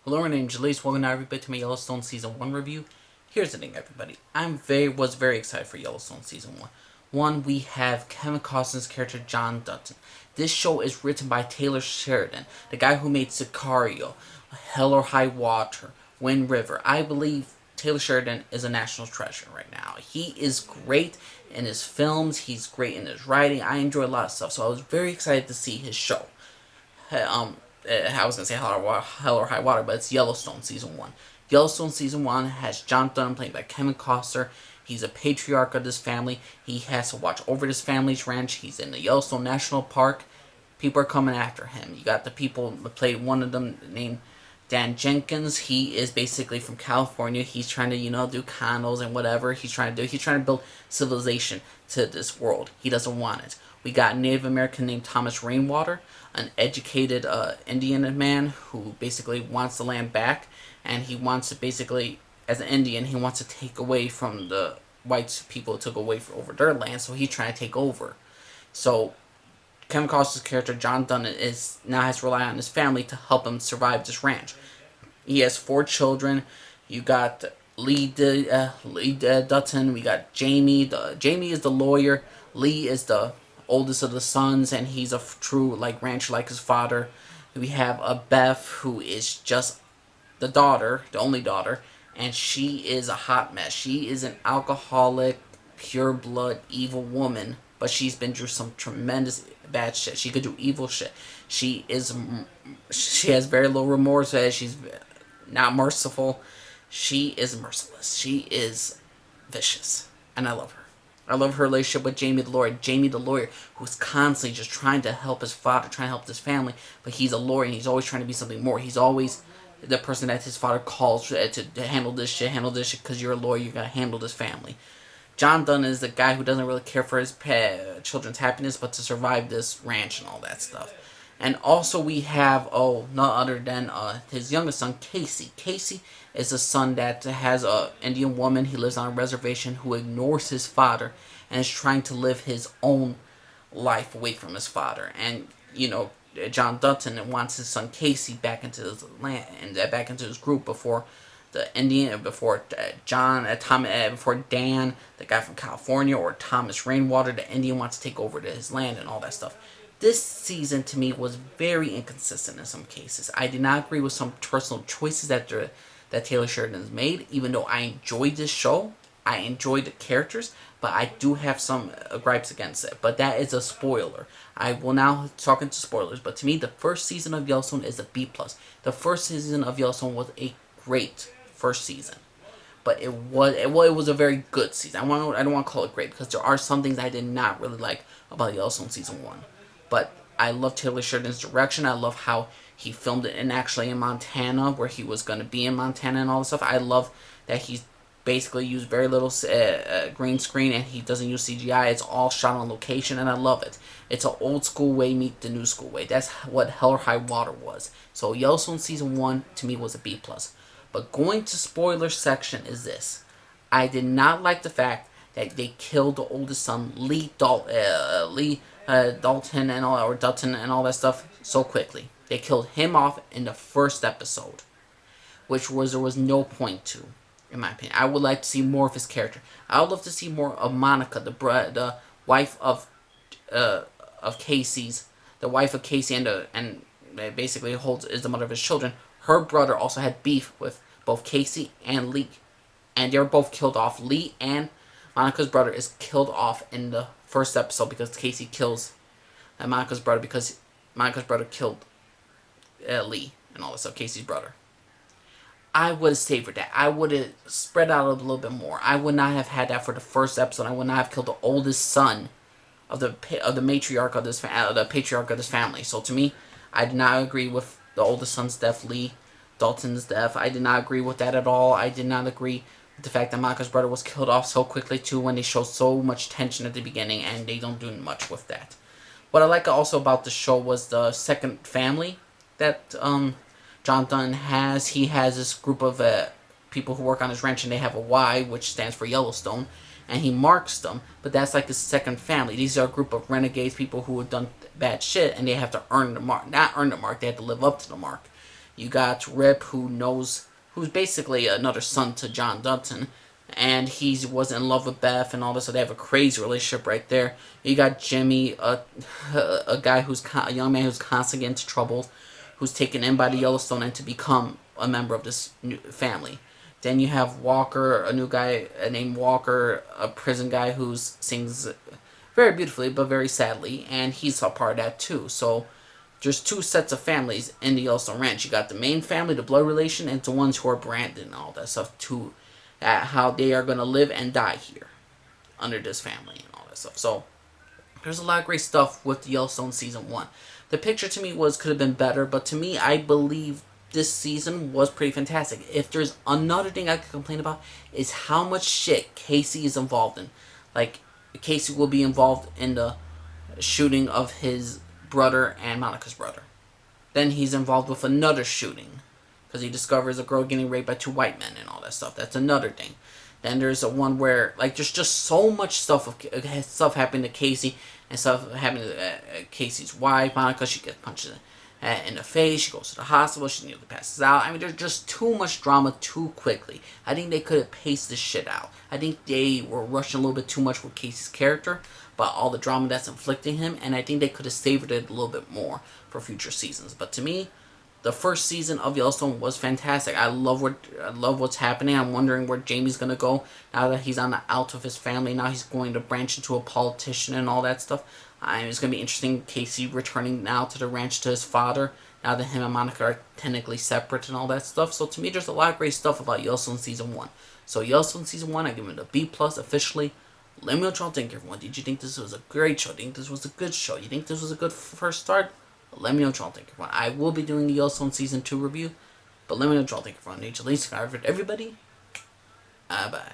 Hello, my name's Jalise. Welcome everybody to my Yellowstone Season 1 review. Here's the thing, everybody. Was very excited for Yellowstone Season 1. One, we have Kevin Costner's character, John Dutton. This show is written by Taylor Sheridan, the guy who made Sicario, Hell or High Water, Wind River. I believe Taylor Sheridan is a national treasure right now. He is great in his films. He's great in his writing. I enjoy a lot of stuff, so I was very excited to see his show. I was gonna say Hell or High Water, but it's Yellowstone Season 1. Yellowstone Season 1 has John Dunham played by Kevin Costner. He's a patriarch of this family. He has to watch over this family's ranch. He's in the Yellowstone National Park. People are coming after him. You got the people that played one of them named Dan Jenkins. He is basically from California. He's trying to, do condos and whatever he's trying to do. He's trying to build civilization to this world. He doesn't want it. We got a Native American named Thomas Rainwater, an educated Indian man who basically wants the land back, and he wants to basically, as an Indian, he wants to take away from the white people who took away over their land, so he's trying to take over. So Kevin Costner's character John Dunham now has to rely on his family to help him survive this ranch. He has 4 children. You got Lee Dutton. We got Jamie. Jamie is the lawyer. Lee is the oldest of the sons, and he's a true rancher like his father. We have a Beth, who is just the daughter, the only daughter, and she is a hot mess. She is an alcoholic, pure blood, evil woman, but she's been through some tremendous bad shit. She could do evil shit. She has very little remorse. She's not merciful. She is merciless. She is vicious, and I love her. I love her relationship with Jamie the lawyer. Jamie the lawyer, who's constantly just trying to help his father, trying to help his family, but he's a lawyer and he's always trying to be something more. He's always the person that his father calls to handle this shit, because you're a lawyer, you gotta handle this family. John Dunn is the guy who doesn't really care for his children's happiness, but to survive this ranch and all that stuff. And also we have, none other than his youngest son, Casey. Casey is a son that has an Indian woman. He lives on a reservation who ignores his father and is trying to live his own life away from his father. And, John Dutton wants his son Casey back into his land and back into his group before before Dan, the guy from California, or Thomas Rainwater, the Indian, wants to take over his land and all that stuff. This season, to me, was very inconsistent in some cases. I did not agree with some personal choices that Taylor Sheridan has made, even though I enjoyed this show. I enjoyed the characters, but I do have some gripes against it. But that is a spoiler. I will now talk into spoilers, but to me, the first season of Yellowstone is a B+. The first season of Yellowstone was a great first season. But it was a very good season. I don't want to call it great, because there are some things I did not really like about Yellowstone Season 1. But I love Taylor Sheridan's direction. I love how he filmed it in Montana, where he was going to be in Montana and all this stuff. I love that he's basically used very little green screen, and he doesn't use CGI. It's all shot on location, and I love it. It's an old school way meet the new school way. That's what Hell or High Water was. So Yellowstone Season 1, to me, was a B+. But going to spoiler section is this. I did not like the fact that they killed the oldest son, Dalton and all, or Dutton and all that stuff, so quickly. They killed him off in the first episode, there was no point to, in my opinion. I would like to see more of his character. I would love to see more of Monica, the wife of Casey's, and basically is the mother of his children. Her brother also had beef with both Casey and Lee, and they were both killed off. Lee and Monica's brother is killed off in the first episode because Casey kills Monica's brother, because Monica's brother killed Lee and all this stuff, Casey's brother. I would have savored that. I would have spread out a little bit more. I would not have had that for the first episode. I would not have killed the oldest son of the matriarch of the patriarch of this family. So to me, I did not agree with the oldest son's death, Lee Dalton's death. I did not agree with that at all. I did not agree with the fact that Monica's brother was killed off so quickly too, when they show so much tension at the beginning and they don't do much with that. What I like also about the show was the second family that John Dunn has. He has this group of people who work on his ranch, and they have a Y, which stands for Yellowstone, and he marks them, but that's like his second family. These are a group of renegades, people who have done bad shit, and they have to earn the mark. Not earn the mark, they have to live up to the mark. You got Rip, who's basically another son to John Dutton, and he was in love with Beth and all this, so they have a crazy relationship right there. You got Jimmy, a guy a young man who's constantly into trouble, who's taken in by the Yellowstone and to become a member of this new family. Then you have Walker, a new guy named Walker, a prison guy who sings very beautifully but very sadly, and he's a part of that too. So there's two sets of families in the Yellowstone Ranch. You got the main family, the blood relation, and the ones who are branded and all that stuff too, how they are going to live and die here under this family and all that stuff. So there's a lot of great stuff with the Yellowstone season 1. The picture to me could have been better, but to me, I believe this season was pretty fantastic. If there's another thing I could complain about, is how much shit Casey is involved in. Like, Casey will be involved in the shooting of his brother and Monica's brother. Then he's involved with another shooting because he discovers a girl getting raped by 2 white men and all that stuff. That's another thing. Then there's a one where, like, there's just so much stuff happening to Casey and stuff happening to Casey's wife, Monica. She gets punched in the face. She goes to the hospital. She nearly passes out. I mean, there's just too much drama too quickly. I think they could have paced this shit out. I think they were rushing a little bit too much with Casey's character, but all the drama that's inflicting him, and I think they could have savored it a little bit more for future seasons. But to me, the first season of Yellowstone was fantastic. I love what's happening. I'm wondering where Jamie's gonna go now that he's on the out of his family. Now he's going to branch into a politician and all that stuff. It's gonna be interesting. Casey returning now to the ranch to his father. Now that him and Monica are technically separate and all that stuff. So to me, there's a lot of great stuff about Yellowstone season 1. So Yellowstone season 1, I give it a B+ officially. Let me know what y'all think, everyone. Did you think this was a great show? Do you think this was a good show? You think this was a good first start? Let me know what y'all think, everyone. I will be doing the Yellowstone Season 2 review, but let me know what y'all think, everyone. Everybody, bye-bye.